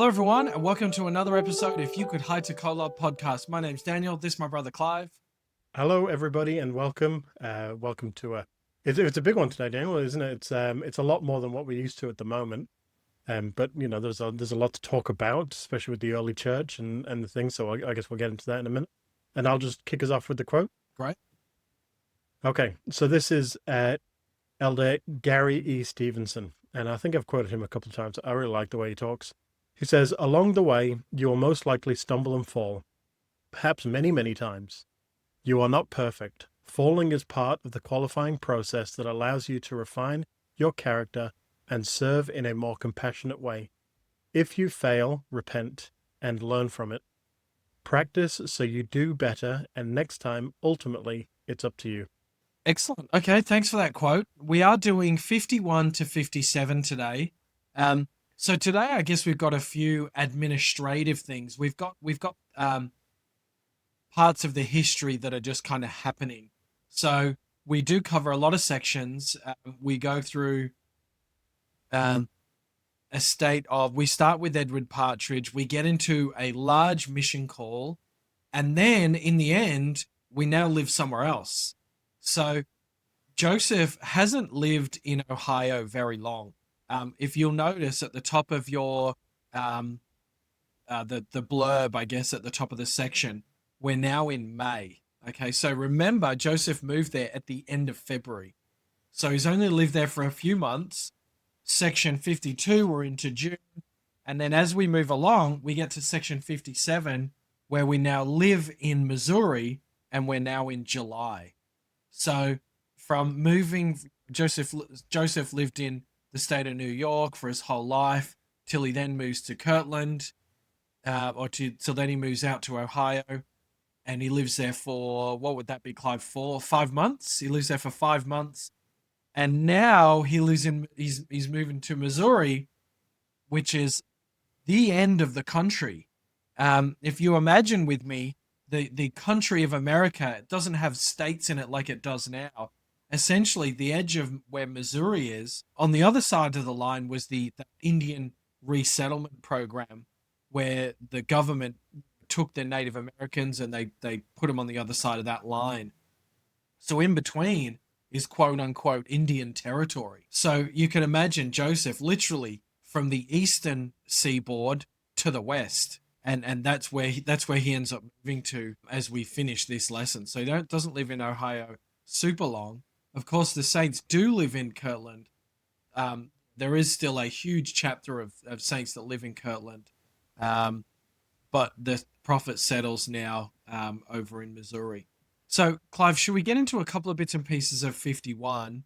Hello, everyone, and welcome to another episode If You Could Hide to Kolob podcast. My name's Daniel. This is my brother Clive. Hello, everybody, and welcome. Welcome to it's a big one today, Daniel, isn't it? It's a lot more than what we're used to at the moment. But you know, there's a lot to talk about, especially with the early church and the things. So I guess we'll get into that in a minute. And I'll just kick us off with the quote. Great. Okay, so this is Elder Gary E. Stevenson, and I think I've quoted him a couple of times. I really like the way he talks. He says, "Along the way, you will most likely stumble and fall, perhaps many, many times. You are not perfect. Falling is part of the qualifying process that allows you to refine your character and serve in a more compassionate way. If you fail, repent and learn from it. Practice so you do better, and next time, ultimately, it's up to you." Excellent. Okay, thanks for that quote. We are doing 51 to 57 today. So today, I guess we've got a few administrative things. We've got parts of the history that are just kind of happening. So we do cover a lot of sections. We go through we start with Edward Partridge, we get into a large mission call, and then in the end, we now live somewhere else. So Joseph hasn't lived in Ohio very long. If you'll notice at the top of your the blurb, I guess, at the top of the section, we're now in May. Okay, so remember, Joseph moved there at the end of February. So he's only lived there for a few months. Section 52, we're into June. And then as we move along, we get to section 57, where we now live in Missouri, and we're now in July. So from moving, Joseph lived in the state of New York for his whole life, till he then moves to Kirtland, till then he moves out to Ohio, and he lives there for, what would that be, Clive, 5 months? He lives there for 5 months. And now he's moving to Missouri, which is the end of the country. If you imagine with me, the country of America, it doesn't have states in it like it does now. Essentially, the edge of where Missouri is, on the other side of the line was the Indian resettlement program, where the government took the Native Americans and they put them on the other side of that line. So in between is quote unquote Indian territory. So you can imagine Joseph literally from the eastern seaboard to the west. And that's where he ends up moving to as we finish this lesson. So he doesn't live in Ohio super long. Of course, the saints do live in Kirtland. There is still a huge chapter of saints that live in Kirtland. But the prophet settles now over in Missouri. So, Clive, should we get into a couple of bits and pieces of 51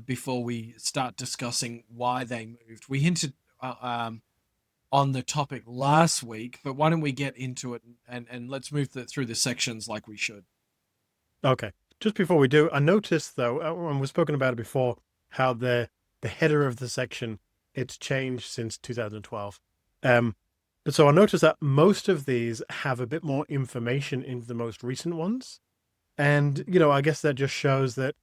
before we start discussing why they moved? We hinted on the topic last week, but why don't we get into it and let's move through the sections like we should. Okay, just before we do, I noticed though, and we've spoken about it before, how the header of the section, it's changed since 2012. But so I noticed that most of these have a bit more information into the most recent ones. And, you know, I guess that just shows that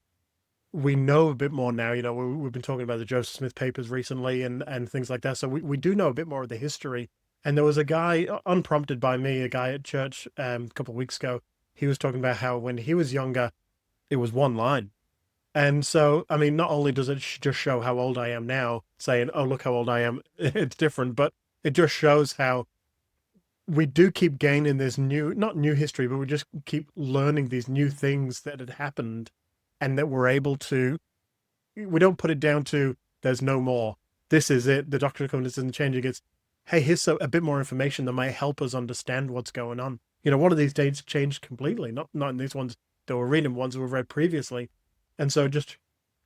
we know a bit more now. You know, we've been talking about the Joseph Smith papers recently and things like that. So we do know a bit more of the history. And there was a guy, unprompted by me, a guy at church a couple of weeks ago. He was talking about how when he was younger, it was one line. And so, I mean, not only does it just show how old I am now, saying, oh, look how old I am, it's different, but it just shows how we do keep gaining this not new history, but we just keep learning these new things that had happened and that we're able to, we don't put it down to there's no more. This is it. The Doctrine and Covenants isn't changing. It's, hey, here's a bit more information that might help us understand what's going on. You know, one of these dates changed completely, not in these ones that we're reading, ones that we've read previously. And so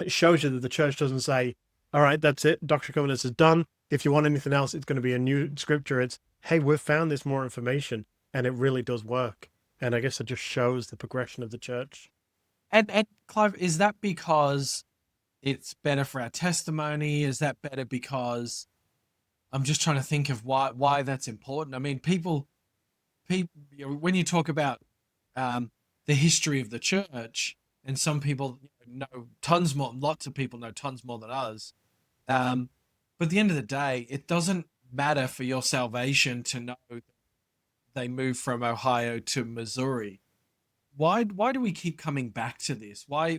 it shows you that the church doesn't say, all right, that's it. Doctrine and Covenants is done. If you want anything else, it's going to be a new scripture. It's, hey, we've found this more information and it really does work. And I guess it just shows the progression of the church. And Clive, is that because it's better for our testimony? Is that better because I'm just trying to think of why that's important? I mean, people, when you talk about the history of the church, and some people know lots of people know tons more than others. But at the end of the day, it doesn't matter for your salvation to know that they moved from Ohio to Missouri. Why do we keep coming back to this? Why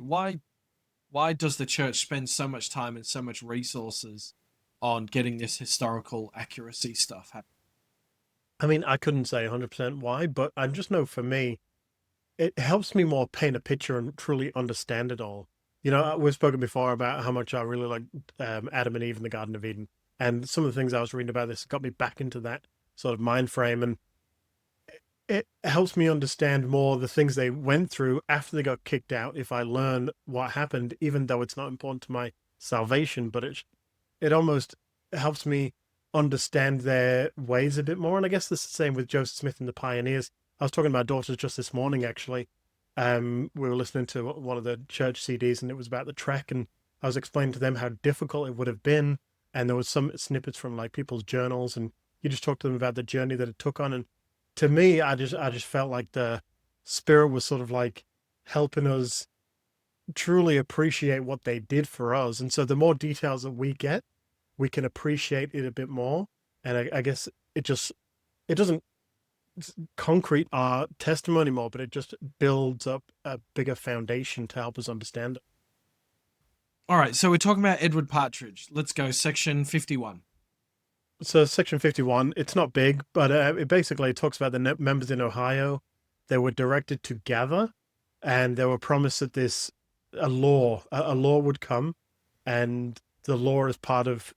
does the church spend so much time and so much resources on getting this historical accuracy stuff happening? I mean, I couldn't say 100% why, but I just know for me, it helps me more paint a picture and truly understand it all. We've spoken before about how much I really like Adam and Eve in the Garden of Eden. And some of the things I was reading about this got me back into that sort of mind frame. And it helps me understand more the things they went through after they got kicked out if I learn what happened, even though it's not important to my salvation. But it almost helps me understand their ways a bit more. And I guess this is the same with Joseph Smith and the Pioneers. I was talking to my daughters just this morning, actually. We were listening to one of the church CDs, and it was about the trek, and I was explaining to them how difficult it would have been. And there was some snippets from like people's journals, and you just talked to them about the journey that it took on. And to me, I just felt like the Spirit was sort of like helping us truly appreciate what they did for us. And so the more details that we get, we can appreciate it a bit more. And I guess it doesn't concrete our testimony more, but it just builds up a bigger foundation to help us understand it. All right, so we're talking about Edward Partridge. Let's go section 51. So section 51, it's not big, but it basically talks about the members in Ohio. They were directed to gather, and they were promised that a law would come, and the law is part of,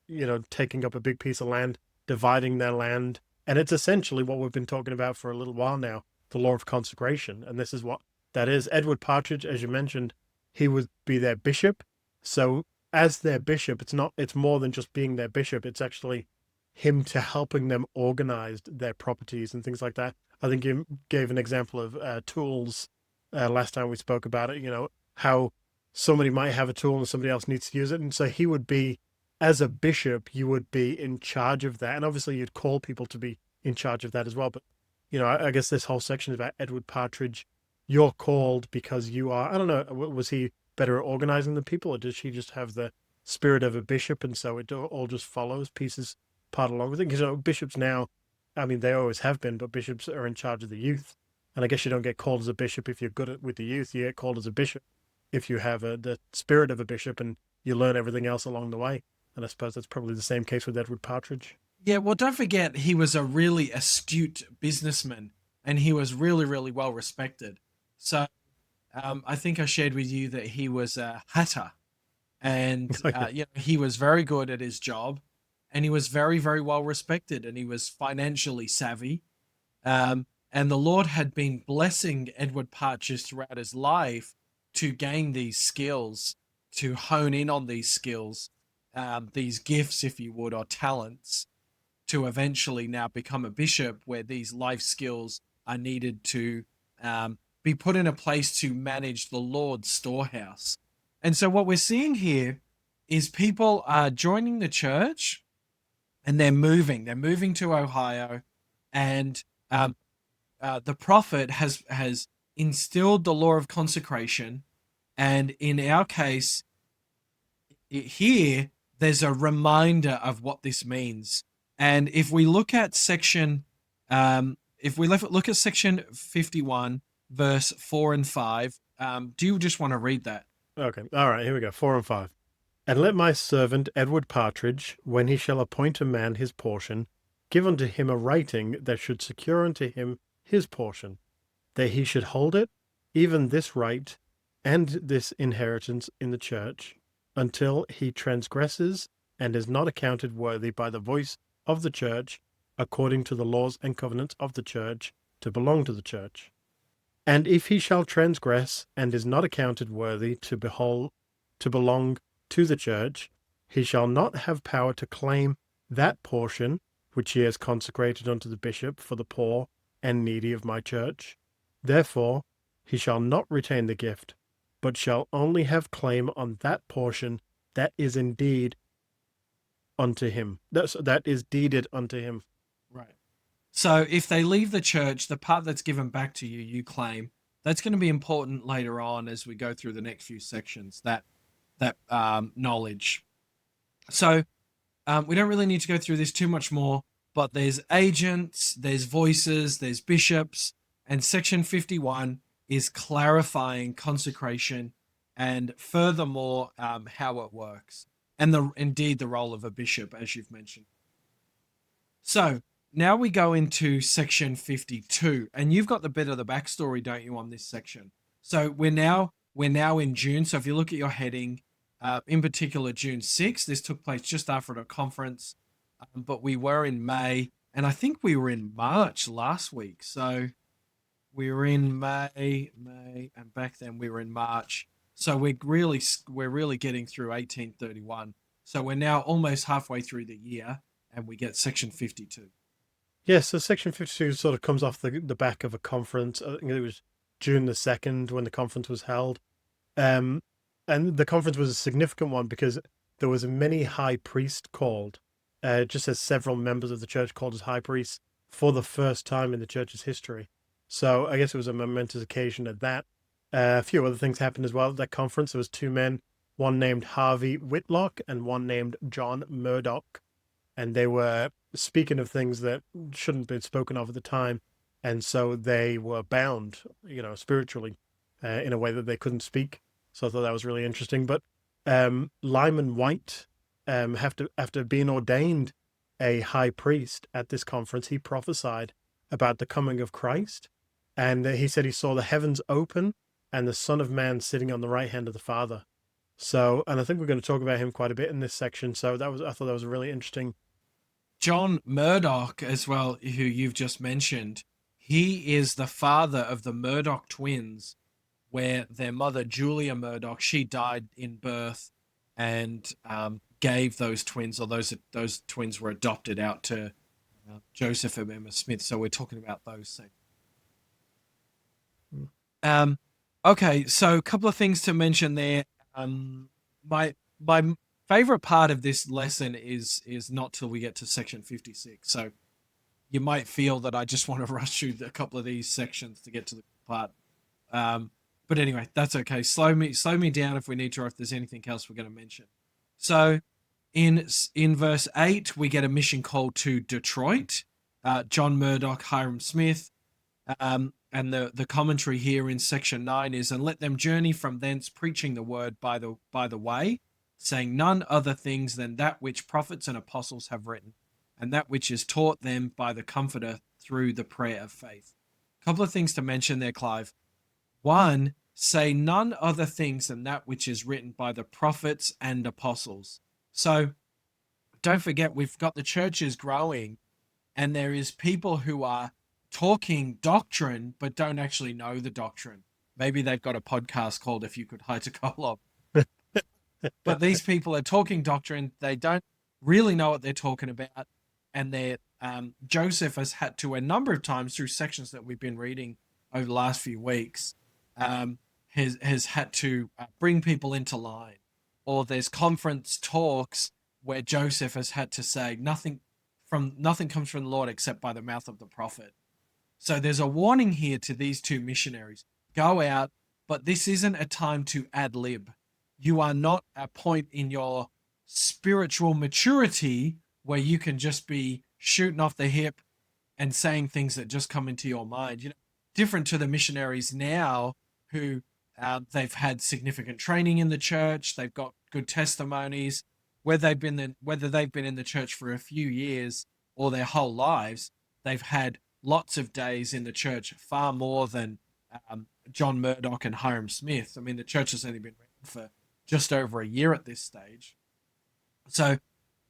taking up a big piece of land, dividing their land. And it's essentially what we've been talking about for a little while now, the law of consecration. And this is what that is. Edward Partridge, as you mentioned, he would be their bishop. So as their bishop, it's more than just being their bishop. It's actually him to helping them organize their properties and things like that. I think you gave an example of tools last time we spoke about it, how somebody might have a tool and somebody else needs to use it. And so he would be, as a bishop, you would be in charge of that. And obviously you'd call people to be in charge of that as well. But, I guess this whole section is about Edward Partridge. You're called because you are, I don't know, was he better at organizing the people, or does he just have the spirit of a bishop? And so it all just follows pieces part along with it. Because, bishops now, I mean, they always have been, but bishops are in charge of the youth. And I guess you don't get called as a bishop if you're good with the youth. You get called as a bishop if you have the spirit of a bishop and you learn everything else along the way. And I suppose that's probably the same case with Edward Partridge. Yeah, well, don't forget, he was a really astute businessman, and he was really, really well respected. So I think I shared with you that he was a hatter, and he was very good at his job, and he was very, very well respected, and he was financially savvy. And the Lord had been blessing Edward Partridge throughout his life to gain these skills, to hone in on these skills, these gifts, if you would, or talents, to eventually now become a bishop, where these life skills are needed to be put in a place to manage the Lord's storehouse. And so what we're seeing here is people are joining the church, and they're moving to Ohio, and the prophet has instilled the law of consecration. And in our case here, there's a reminder of what this means. And if we look at section, look at section 51, verse 4 and 5, do you just want to read that? Okay. All right. Here we go. 4 and 5. And let my servant Edward Partridge, when he shall appoint a man his portion, give unto him a writing that should secure unto him his portion, that he should hold it, even this right and this inheritance in the church, until he transgresses and is not accounted worthy by the voice of the church, according to the laws and covenants of the church, to belong to the church. And if he shall transgress and is not accounted worthy to belong to the church, he shall not have power to claim that portion which he has consecrated unto the bishop for the poor and needy of my church. Therefore he shall not retain the gift, but shall only have claim on that portion that is indeed unto him. That is deeded unto him. Right. So if they leave the church, the part that's given back to you, you claim. That's going to be important later on as we go through the next few sections, that knowledge. So we don't really need to go through this too much more. but there's agents, there's voices, there's bishops, and section 51 is clarifying consecration and furthermore how it works, and indeed the role of a bishop, as you've mentioned. So now we go into section 52, and you've got the bit of the backstory, don't you, on this section? So we're now in June. So if you look at your heading, in particular June 6th, this took place just after a conference, but we were in May, and I think we were in March last week. So we were in May, and back then we were in March. So we're really getting through 1831. So we're now almost halfway through the year, and we get section 52. Yes, so section 52 sort of comes off the back of a conference. I think it was June the 2nd when the conference was held. And the conference was a significant one because there was many high priests called, just as several members of the church called as high priests for the first time in the church's history. So I guess it was a momentous occasion at that. A few other things happened as well at that conference. There was two men, one named Harvey Whitlock and one named John Murdoch. And they were speaking of things that shouldn't have been spoken of at the time. And so they were bound, spiritually, in a way that they couldn't speak. So I thought that was really interesting. But Lyman White, after being ordained a high priest at this conference, he prophesied about the coming of Christ. And he said he saw the heavens open and the Son of Man sitting on the right hand of the Father. So, and I think we're going to talk about him quite a bit in this section. So I thought that was a really interesting. John Murdoch as well, who you've just mentioned, he is the father of the Murdoch twins, where their mother, Julia Murdoch, she died in birth and gave those twins, or those twins were adopted out to Joseph and Emma Smith. So we're talking about those things. Okay, so a couple of things to mention there. My favorite part of this lesson is not till we get to section 56. So you might feel that I just want to rush through a couple of these sections to get to the part. But anyway, that's okay. Slow me down if we need to, or if there's anything else we're going to mention. So in verse 8, we get a mission call to Detroit. John Murdoch, Hiram Smith. And the commentary here in section 9 is, and let them journey from thence, preaching the word by the way, saying none other things than that which prophets and apostles have written, and that which is taught them by the Comforter through the prayer of faith. A couple of things to mention there, Clive. One, say none other things than that which is written by the prophets and apostles. So don't forget, we've got the churches growing, and there is people who are talking doctrine but don't actually know the doctrine. Maybe they've got a podcast called If You Could Hide a Column. But these people are talking doctrine. They don't really know what they're talking about. And Joseph has had to, a number of times through sections that we've been reading over the last few weeks, has had to bring people into line. Or there's conference talks where Joseph has had to say nothing comes from the Lord except by the mouth of the prophet. So there's a warning here to these two missionaries. Go out, but this isn't a time to ad lib. You are not at a point in your spiritual maturity where you can just be shooting off the hip and saying things that just come into your mind. Different to the missionaries now who they've had significant training in the church. They've got good testimonies. Whether they've been in the church for a few years or their whole lives, they've had lots of days in the church, far more than John Murdoch and Hiram Smith. I mean, the church has only been around for just over a year at this stage. So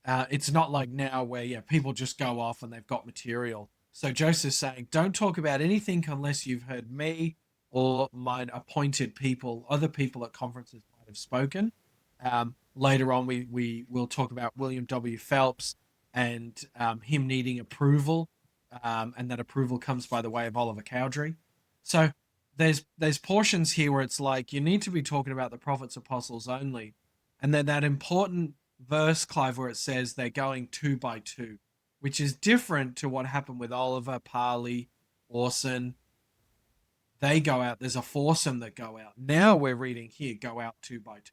it's not like now where, people just go off and they've got material. So Joseph's saying, don't talk about anything unless you've heard me or my appointed people. Other people at conferences might have spoken. Later on, we will talk about William W. Phelps and him needing approval. And that approval comes by the way of Oliver Cowdery. So there's portions here where it's like you need to be talking about the prophets, apostles only. And then that important verse, Clive, where it says they're going 2 by 2, which is different to what happened with Oliver, Parley, Orson. They go out. There's a foursome that go out. Now we're reading here, go out 2 by 2.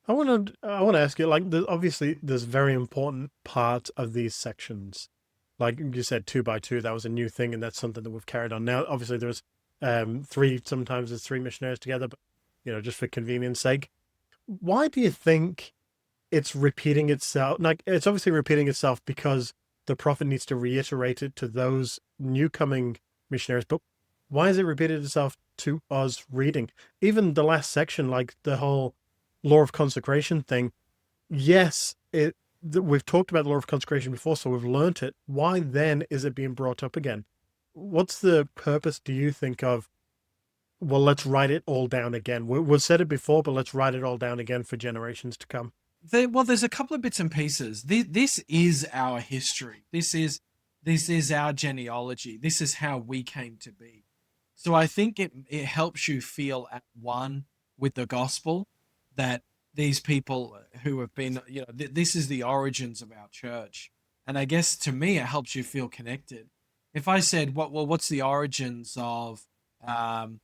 I want to ask you, obviously there's very important parts of these sections like you said, 2 by 2, that was a new thing, and that's something that we've carried on. Now, obviously, there's three. Sometimes there's three missionaries together, but just for convenience sake. Why do you think it's repeating itself? Like, it's obviously repeating itself because the prophet needs to reiterate it to those new coming missionaries. But why has it repeated itself to us reading? Even the last section, like the whole law of consecration thing. Yes, we've talked about the law of consecration before, so we've learnt it. Why then is it being brought up again? What's the purpose, do you think, of, well, let's write it all down again? We've said it before, but let's write it all down again for generations to come. There's a couple of bits and pieces. This is our history. This is our genealogy. This is how we came to be. So I think it helps you feel at one with the gospel, that these people who have been, this is the origins of our church. And I guess to me, it helps you feel connected. If I said, what's the origins of your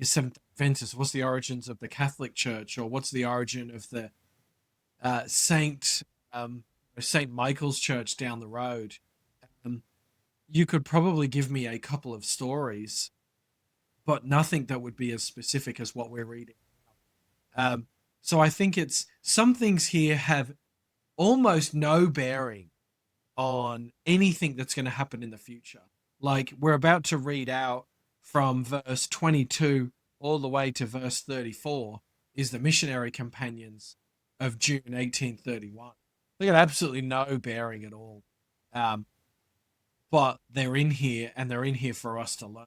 Seventh Adventists? What's the origins of the Catholic Church? Or what's the origin of the Saint Michael's Church down the road? You could probably give me a couple of stories, but nothing that would be as specific as what we're reading. So I think it's some things here have almost no bearing on anything that's going to happen in the future. Like we're about to read out from verse 22 all the way to verse 34 is the missionary companions of June 1831. They got absolutely no bearing at all. But they're in here, and they're in here for us to learn.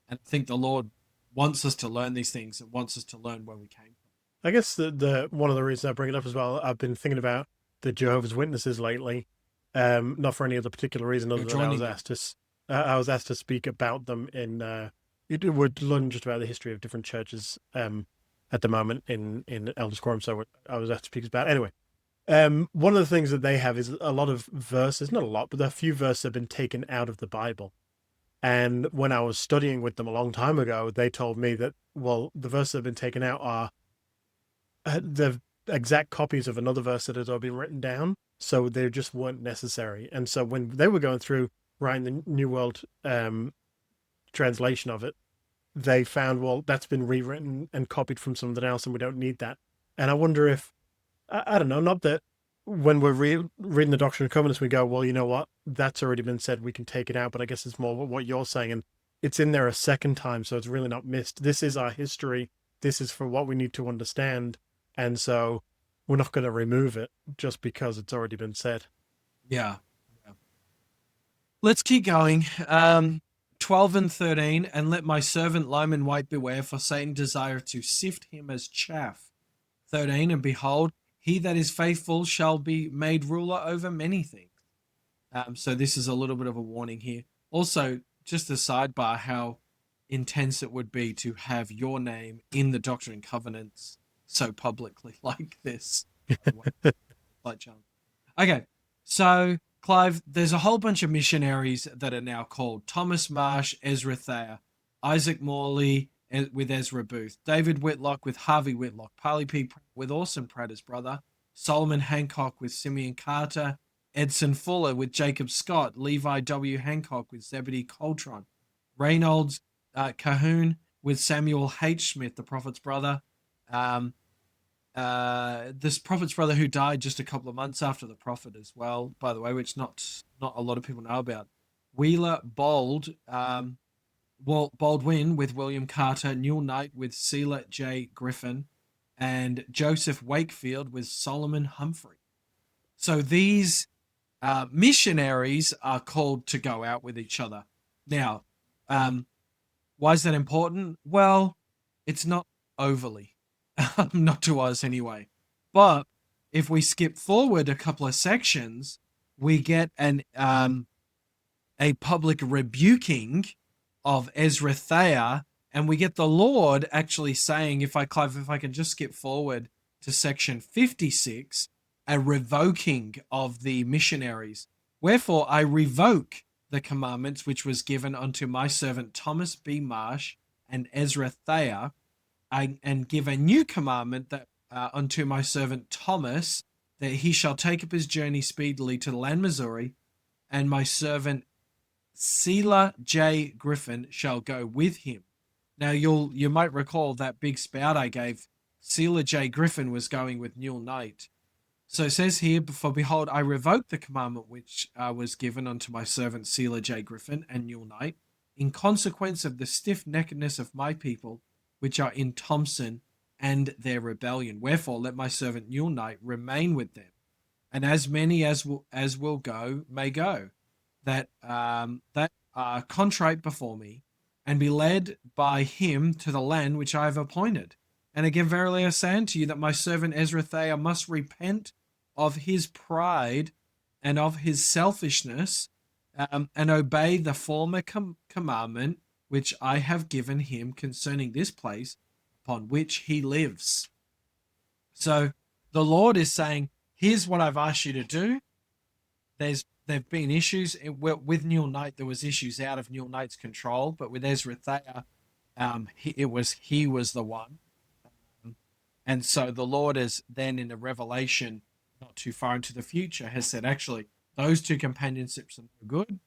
And I think the Lord wants us to learn these things and wants us to learn where we came from. I guess the one of the reasons I bring it up as well, I've been thinking about the Jehovah's Witnesses lately, not for any other particular reason other than I was asked to speak about them in we're learning just about the history of different churches at the moment in Elders Quorum, so I was asked to speak about it. Anyway. One of the things that they have is a lot of verses, not a lot, but a few verses have been taken out of the Bible. And when I was studying with them a long time ago, they told me that, well, the verses that have been taken out are the exact copies of another verse that had already been written down. So they just weren't necessary. And so when they were going through writing the New World translation of it, they found, well, that's been rewritten and copied from something else, and we don't need that. And I wonder if, I don't know, not that when we're reading the Doctrine and Covenants, we go, well, you know what, that's already been said, we can take it out. But I guess it's more what you're saying, and it's in there a second time, so it's really not missed. This is our history. This is for what we need to understand. And so we're not going to remove it just because it's already been said. Yeah. Let's keep going. 12 and 13, and let my servant Lyman White beware, for Satan desireth to sift him as chaff. 13, and behold, he that is faithful shall be made ruler over many things. So this is a little bit of a warning here. Also, just a sidebar, how intense it would be to have your name in the Doctrine and Covenants so publicly like this. Okay, so Clive, there's a whole bunch of missionaries that are now called Thomas Marsh, Ezra Thayer, Isaac Morley with Ezra Booth, David Whitlock with Harvey Whitlock, Parley P. Pratt with Orson Pratt, his brother, Solomon Hancock with Simeon Carter, Edson Fuller with Jacob Scott, Levi W. Hancock with Zebedee Coltron, Reynolds Cahoon with Samuel H. Smith, the prophet's brother, this prophet's brother who died just a couple of months after the prophet as well, by the way, which not a lot of people know about. Wheeler Baldwin with William Carter, Newell Knight with Selah J. Griffin, and Joseph Wakefield with Solomon Humphrey. So these missionaries are called to go out with each other. Now, why is that important? Well, it's not overly. Not to us anyway. But if we skip forward a couple of sections, we get a public rebuking of Ezra Thayer, and we get the Lord actually saying, if I can just skip forward to section 56, a revoking of the missionaries. Wherefore I revoke the commandments which was given unto my servant Thomas B. Marsh and Ezra Thayer, and give a new commandment that unto my servant Thomas, that he shall take up his journey speedily to the land Missouri, and my servant Selah J. Griffin shall go with him. Now you might recall that big spout I gave. Selah J. Griffin was going with Newell Knight. So it says here, for behold, I revoke the commandment which was given unto my servant Selah J. Griffin and Newell Knight, in consequence of the stiff-neckedness of my people, which are in Thompson, and their rebellion. Wherefore let my servant Newell Knight remain with them, and as many as will go may go, that are contrite before me, and be led by him to the land which I have appointed. And again, verily I say unto you that my servant Ezra must repent of his pride and of his selfishness, and obey the former commandment which I have given him concerning this place upon which he lives. So the Lord is saying, here's what I've asked you to do. There've been issues with Newell Knight. There was issues out of Newell Knight's control, but with Ezra Thayer, he was the one. And so the Lord is then in a revelation not too far into the future has said, actually, those two companionships are no good.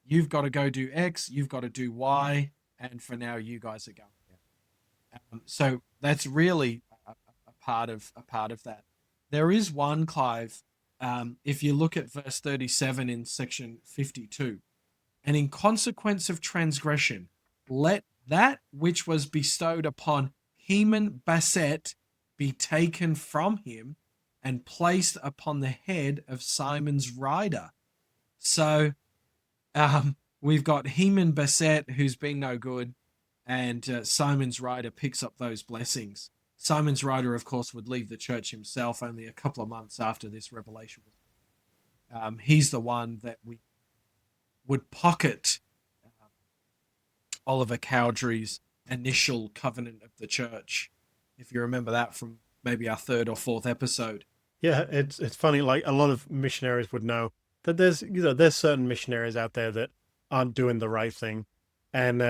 You've got to go do X, you've got to do Y, and for now you guys are going there. So that's really a part of that. There is one, Clive, if you look at verse 37 in section 52, and in consequence of transgression, let that which was bestowed upon Heman Basset be taken from him and placed upon the head of Simon's rider. So we've got Heman Basset, who's been no good, and Simon's rider picks up those blessings. Simon's rider, of course, would leave the church himself only a couple of months after this revelation. He's the one that we would pocket Oliver Cowdery's initial covenant of the church, if you remember that from maybe our third or fourth episode. Yeah, it's funny. Like, a lot of missionaries would know that there's certain missionaries out there that aren't doing the right thing, and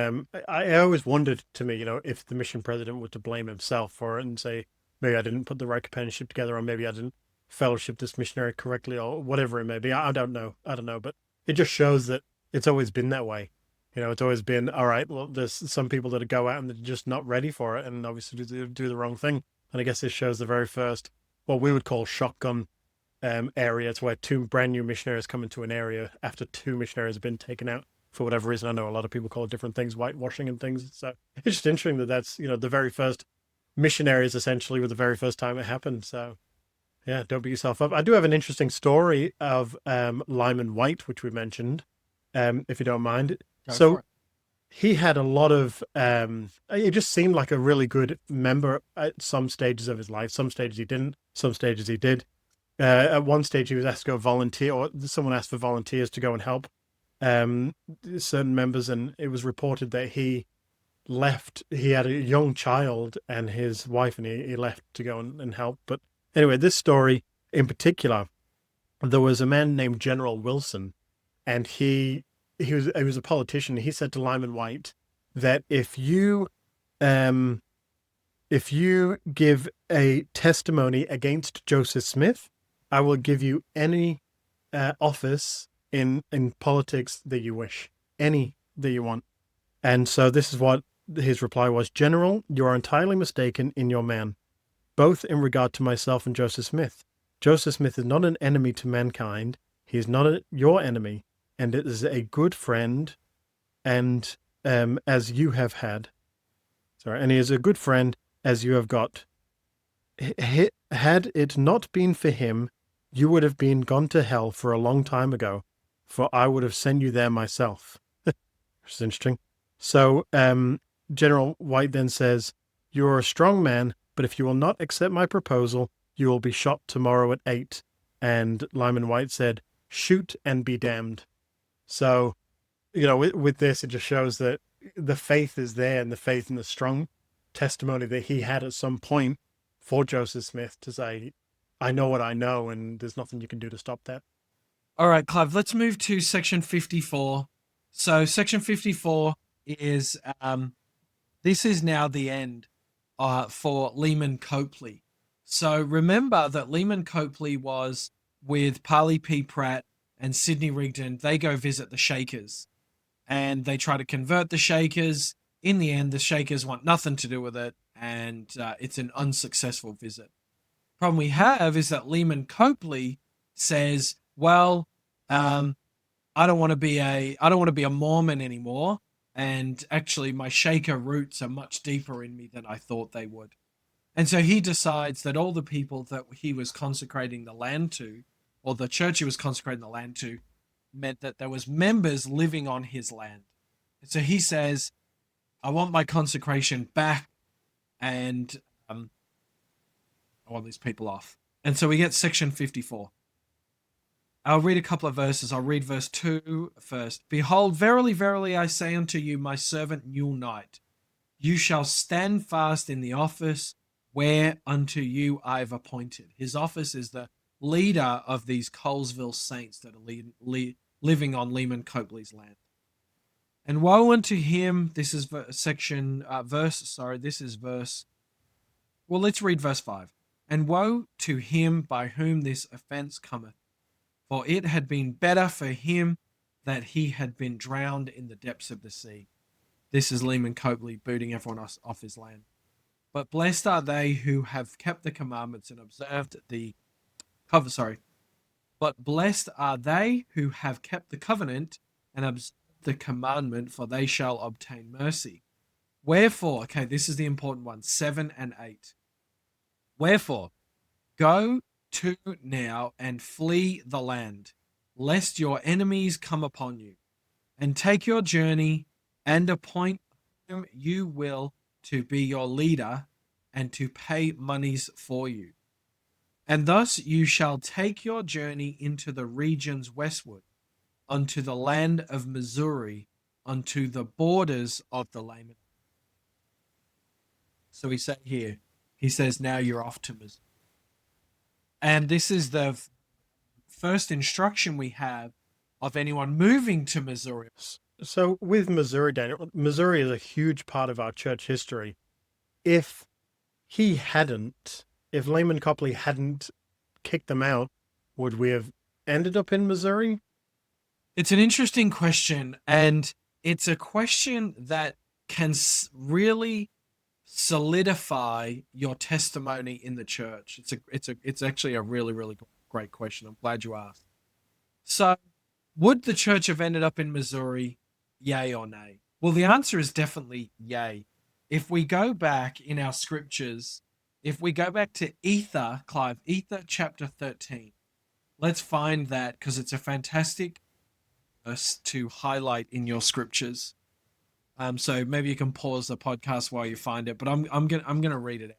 I always wondered, to me, if the mission president were to blame himself for it and say, maybe I didn't put the right companionship together, or maybe I didn't fellowship this missionary correctly, or whatever it may be. I don't know, but it just shows that it's always been that way. It's always been, all right, well, there's some people that go out and they're just not ready for it, and obviously do the wrong thing. And I guess this shows the very first, what we would call shotgun area. It's where two brand new missionaries come into an area after two missionaries have been taken out for whatever reason. I know a lot of people call it different things, whitewashing and things. So it's just interesting that that's, the very first missionaries essentially were the very first time it happened. So yeah, don't beat yourself up. I do have an interesting story of Lyman White, which we mentioned, if you don't mind. So he had a lot of, it just seemed like a really good member at some stages of his life. Some stages he didn't, some stages he did. At one stage he was asked to go volunteer, or someone asked for volunteers to go and help certain members, and it was reported that he had a young child and his wife, and he left to go and help. But anyway, this story in particular, there was a man named General Wilson, and he was a politician. He said to Lyman White that if you give a testimony against Joseph Smith, I will give you any office in politics that you wish, any that you want. And so this is what his reply was: General, you are entirely mistaken in your man, both in regard to myself and Joseph Smith. Joseph Smith is not an enemy to mankind. He is not your enemy, and it is a good friend, and as you have had. And he is a good friend as you have got. Had it not been for him, you would have been gone to hell for a long time ago, for I would have sent you there myself. Which is interesting. So General White then says, you are a strong man, but if you will not accept my proposal, you will be shot tomorrow at 8. And Lyman White said, shoot and be damned. So, with this, it just shows that the faith is there, and the faith and the strong testimony that he had at some point for Joseph Smith to say, I know what I know, and there's nothing you can do to stop that. All right, Clive, let's move to section 54. So section 54 is, this is now the end for Lehman Copley. So remember that Lehman Copley was with Parley P. Pratt and Sidney Rigdon, they go visit the Shakers, and they try to convert the Shakers. In the end, the Shakers want nothing to do with it, and it's an unsuccessful visit. Problem we have is that Lehman Copley says, well, I don't want to be a Mormon anymore, and actually my Shaker roots are much deeper in me than I thought they would. And so he decides that all the people that he was consecrating the land to, or the church he was consecrating the land to, meant that there was members living on his land. And so he says, I want my consecration back, and I want these people off. And so we get section 54. I'll read a couple of verses. I'll read verse 2 first. Behold, verily, verily, I say unto you, my servant Newell Knight, you shall stand fast in the office whereunto you I have appointed. His office is the leader of these Colesville saints that are living on Lehman Copley's land. And woe unto him, this is verse. Well, let's read verse 5. And woe to him by whom this offense cometh, for it had been better for him that he had been drowned in the depths of the sea. This is Lehman Copley booting everyone off his land. But blessed are they who have kept the commandments and observed the But blessed are they who have kept the covenant and observed the commandment, for they shall obtain mercy. Wherefore, okay, this is the important one, 7 and 8. Wherefore, go to now and flee the land, lest your enemies come upon you, and take your journey, and appoint whom you will to be your leader, and to pay monies for you. And thus you shall take your journey into the regions westward, unto the land of Missouri, unto the borders of the Lamanites. So he says, now you're off to Missouri. And this is the first instruction we have of anyone moving to Missouri. So with Missouri, Daniel, Missouri is a huge part of our church history. If Lehman Copley hadn't kicked them out, would we have ended up in Missouri? It's an interesting question, and it's a question that can really solidify your testimony in the church. It's actually a really, really great question. I'm glad you asked. So, would the church have ended up in Missouri, yay or nay? Well, the answer is definitely yay. If we go back in our scriptures, if we go back to Ether chapter 13, let's find that, because it's a fantastic verse to highlight in your scriptures. So maybe you can pause the podcast while you find it, but I'm gonna read it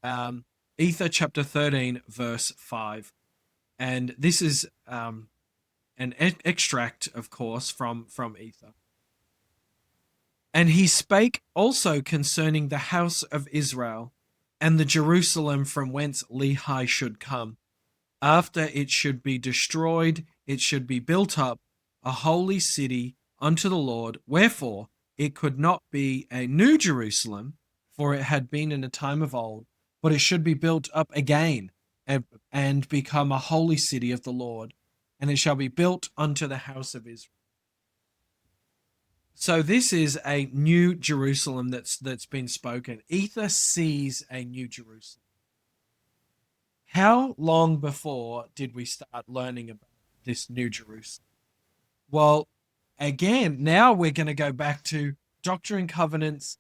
out. Ether chapter 13 verse 5, and this is an extract, of course, from Ether. And he spake also concerning the house of Israel, and the Jerusalem from whence Lehi should come. After it should be destroyed, it should be built up, a holy city unto the Lord. Wherefore it could not be a new Jerusalem, for it had been in a time of old, but it should be built up again, and become a holy city of the Lord, and it shall be built unto the house of Israel. So this is a new Jerusalem that's been spoken. Ether sees a new Jerusalem. How long before did we start learning about this new Jerusalem? Well, again, now we're going to go back to Doctrine and Covenants,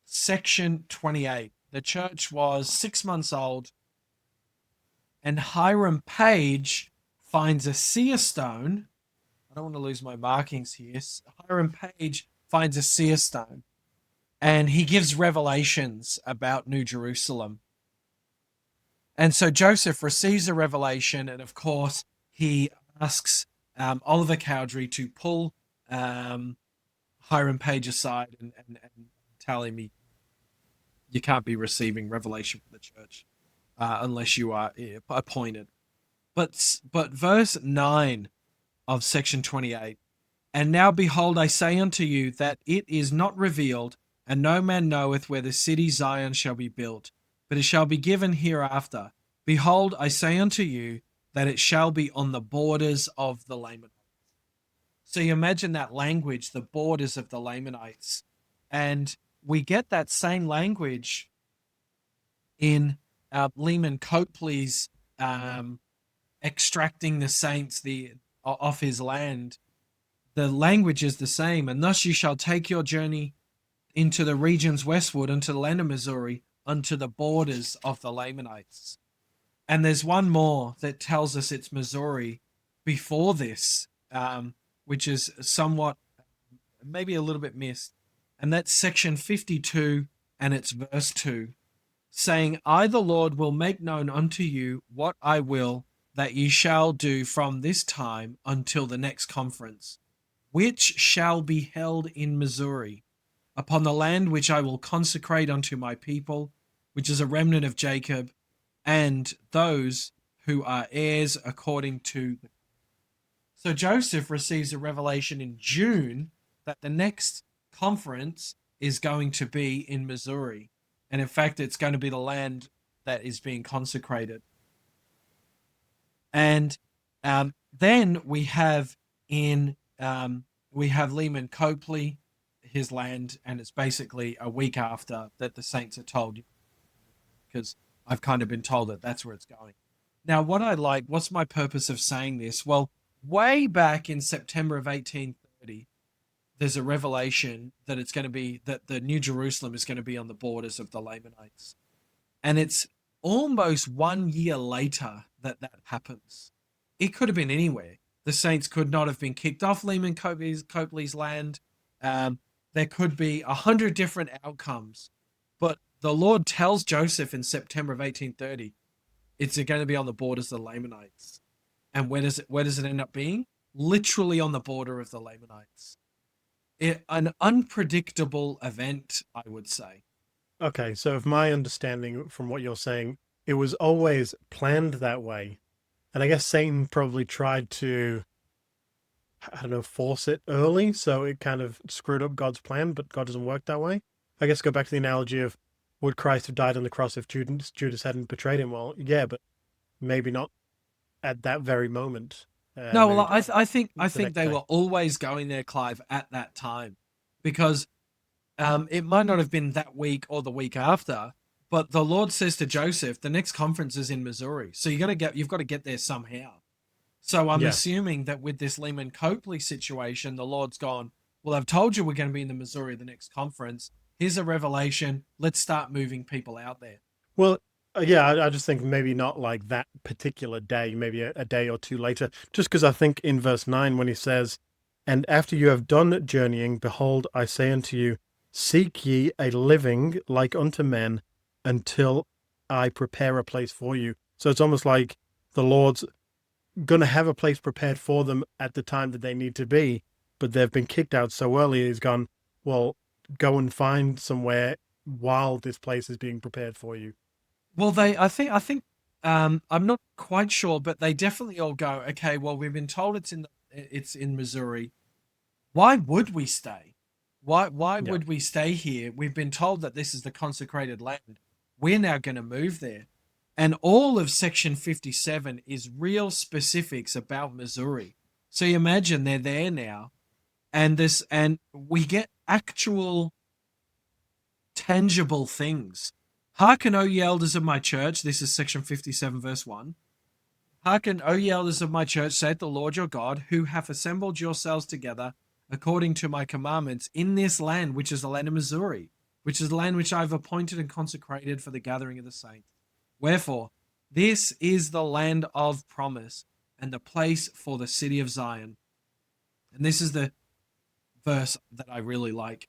section 28. The church was 6 months old, and Hiram Page finds a seer stone. I don't want to lose my markings here. Hiram Page finds a seer stone, and he gives revelations about New Jerusalem. And so Joseph receives a revelation, and of course, he asks Oliver Cowdery to pull Hiram Page aside and tell him you can't be receiving revelation from the church unless you are appointed. But verse 9 of section 28, and now behold, I say unto you that it is not revealed, and no man knoweth where the city Zion shall be built, but it shall be given hereafter. Behold, I say unto you that it shall be on the borders of the Lamanites. So you imagine that language, the borders of the Lamanites. And we get that same language in Lehman Copley's extracting the saints off his land. The language is the same. And thus you shall take your journey into the regions westward, unto the land of Missouri, unto the borders of the Lamanites. And there's one more that tells us it's Missouri before this, which is somewhat, maybe a little bit missed. And that's section 52, and it's verse 2, saying, I, the Lord, will make known unto you what I will that ye shall do from this time until the next conference, which shall be held in Missouri, upon the land which I will consecrate unto my people, which is a remnant of Jacob, and those who are heirs according to. So Joseph receives a revelation in June that the next conference is going to be in Missouri. And in fact, it's going to be the land that is being consecrated. And then we have Lehman Copley, his land, and it's basically a week after that the saints are told, because I've kind of been told that that's where it's going. Now, what's my purpose of saying this? Well, way back in September of 1830, there's a revelation that it's going to be that the New Jerusalem is going to be on the borders of the Lamanites. And it's almost 1 year later that happens. It could have been anywhere. The saints could not have been kicked off Lehman Copley's land. There could be 100 different outcomes. But the Lord tells Joseph in September of 1830, it's going to be on the borders of the Lamanites. And where does it end up being? Literally on the border of the Lamanites. An unpredictable event, I would say. Okay, so if my understanding from what you're saying, it was always planned that way. And I guess Satan probably tried to, I don't know, force it early, so it kind of screwed up God's plan, but God doesn't work that way. I guess go back to the analogy of, would Christ have died on the cross if Judas hadn't betrayed him? Well, yeah, but maybe not at that very moment. No, well, I think they day. were always going there, Clive, at that time, because it might not have been that week or the week after, but the Lord says to Joseph, the next conference is in Missouri, so you've got to get there somehow. So I'm assuming that with this Lehman Copley situation, the Lord's gone, well, I've told you we're going to be in the Missouri the next conference. Here's a revelation. Let's start moving people out there. Well, yeah, I just think maybe not like that particular day, maybe a day or two later, just because I think in verse 9 when he says, and after you have done journeying, behold, I say unto you, seek ye a living like unto men until I prepare a place for you. So it's almost like the Lord's going to have a place prepared for them at the time that they need to be, but they've been kicked out so early, he's gone, well, go and find somewhere while this place is being prepared for you. Well, I think I'm not quite sure, but they definitely all go, okay, well, we've been told it's in Missouri. Why would we stay? Why would we stay here? We've been told that this is the consecrated land. We're now going to move there. And all of section 57 is real specifics about Missouri. So you imagine they're there now, and we get actual tangible things. Hearken, O ye elders of my church. This is section 57, verse 1. Hearken, O ye elders of my church, saith the Lord your God, who hath assembled yourselves together according to my commandments in this land, which is the land of Missouri, which is the land which I have appointed and consecrated for the gathering of the saints. Wherefore, this is the land of promise and the place for the city of Zion. And this is the verse that I really like.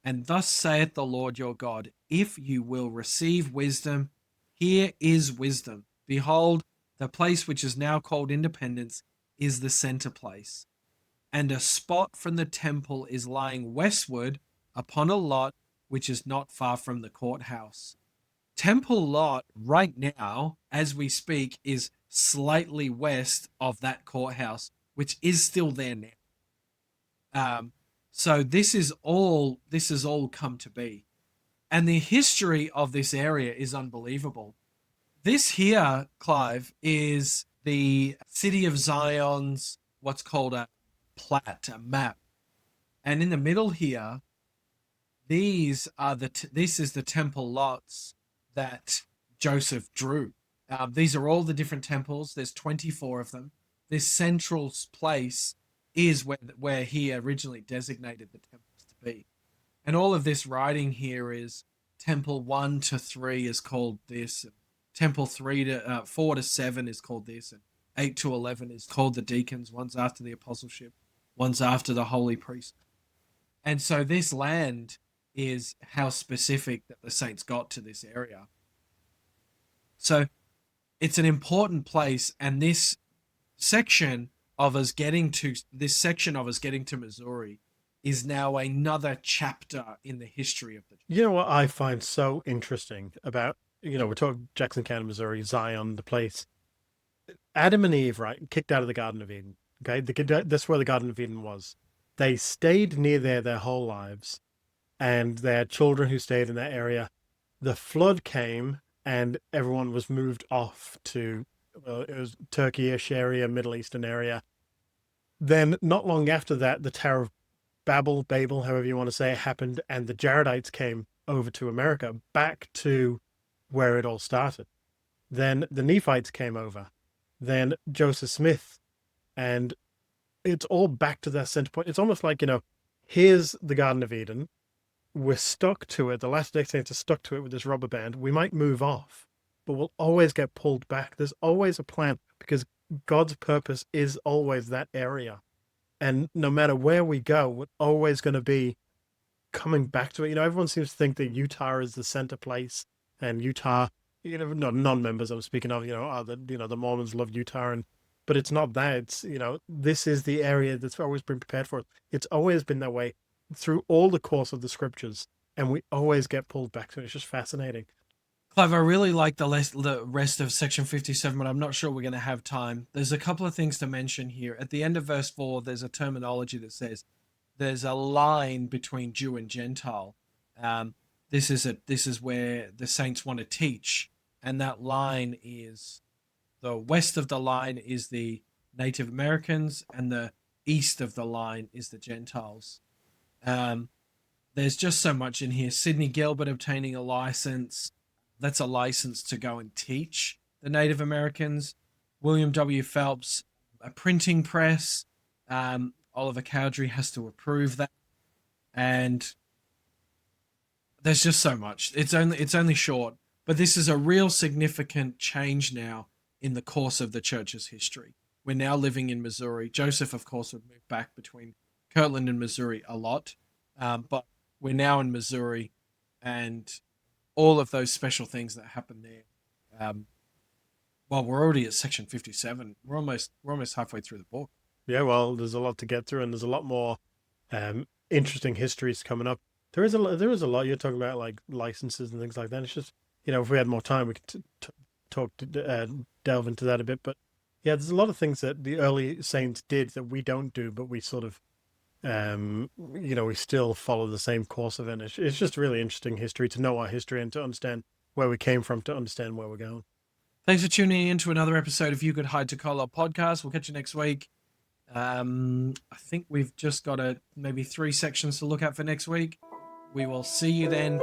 And thus saith the Lord your God, if you will receive wisdom, here is wisdom. Behold, the place which is now called Independence is the center place. And a spot from the temple is lying westward upon a lot which is not far from the courthouse. Temple lot right now, as we speak, is slightly west of that courthouse, which is still there now. So this is all come to be. And the history of this area is unbelievable. This here, Clive, is the city of Zion's what's called a plat, a map. And in the middle here, this is the temple lots that Joseph drew. These are all the different temples. There's 24 of them. This central place is where he originally designated the temples to be. And all of this writing here is temple 1 to 3 is called this. Temple 4 to 7 is called this. And 8 to 11 is called the deacons. One's after the apostleship. One's after the holy priest. And so this land is how specific that the saints got to this area. So it's an important place, and this section of us getting to Missouri is now another chapter in the history of the church. You know what I find so interesting about, we're talking Jackson County, Missouri, Zion, the place. Adam and Eve, right, kicked out of the Garden of Eden. Okay, that's where the Garden of Eden was. They stayed near there their whole lives, and they had children who stayed in that area. The flood came, and everyone was moved off to, it was Turkey-ish area, Middle Eastern area. Then, not long after that, the Tower of Babel, however you want to say it, happened, and the Jaredites came over to America, back to where it all started. Then the Nephites came over. Then Joseph Smith, and it's all back to that center point. It's almost like, here's the Garden of Eden. We're stuck to it. The Latter-day Saints are stuck to it with this rubber band. We might move off, but we'll always get pulled back. There's always a plan, because God's purpose is always that area. And no matter where we go, we're always going to be coming back to it. Everyone seems to think that Utah is the center place, and Utah, non-members I'm speaking of, the Mormons love Utah, but it's not that. It's, this is the area that's always been prepared for it. It's always been that way through all the course of the scriptures, and we always get pulled back to it. It's just fascinating. Clive, I really like the rest of section 57, but I'm not sure we're going to have time. There's a couple of things to mention here. At the end of verse 4, there's a terminology that says there's a line between Jew and Gentile. This is where the saints want to teach, and that line is, the west of the line is the Native Americans, and the east of the line is the Gentiles. There's just so much in here. Sidney Gilbert obtaining a license. That's a license to go and teach the Native Americans. William W. Phelps, a printing press. Oliver Cowdery has to approve that. And there's just so much. It's only short, but this is a real significant change now in the course of the church's history. We're now living in Missouri. Joseph, of course, would move back between Kirtland and Missouri a lot, but we're now in Missouri, and all of those special things that happen there. Well, we're already at section 57. We're almost halfway through the book. Yeah, well, there's a lot to get through, and there's a lot more interesting histories coming up. There is a lot. You're talking about like licenses and things like that. It's just, if we had more time, we could delve into that a bit. But yeah, there's a lot of things that the early saints did that we don't do, but we sort of, we still follow the same course of it. It's just really interesting history, to know our history and to understand where we came from, to understand where we're going. Thanks for tuning in to another episode of You Could Hide to Collar podcast. We'll catch you next week. I think we've just got maybe 3 sections to look at for next week. We will see you then.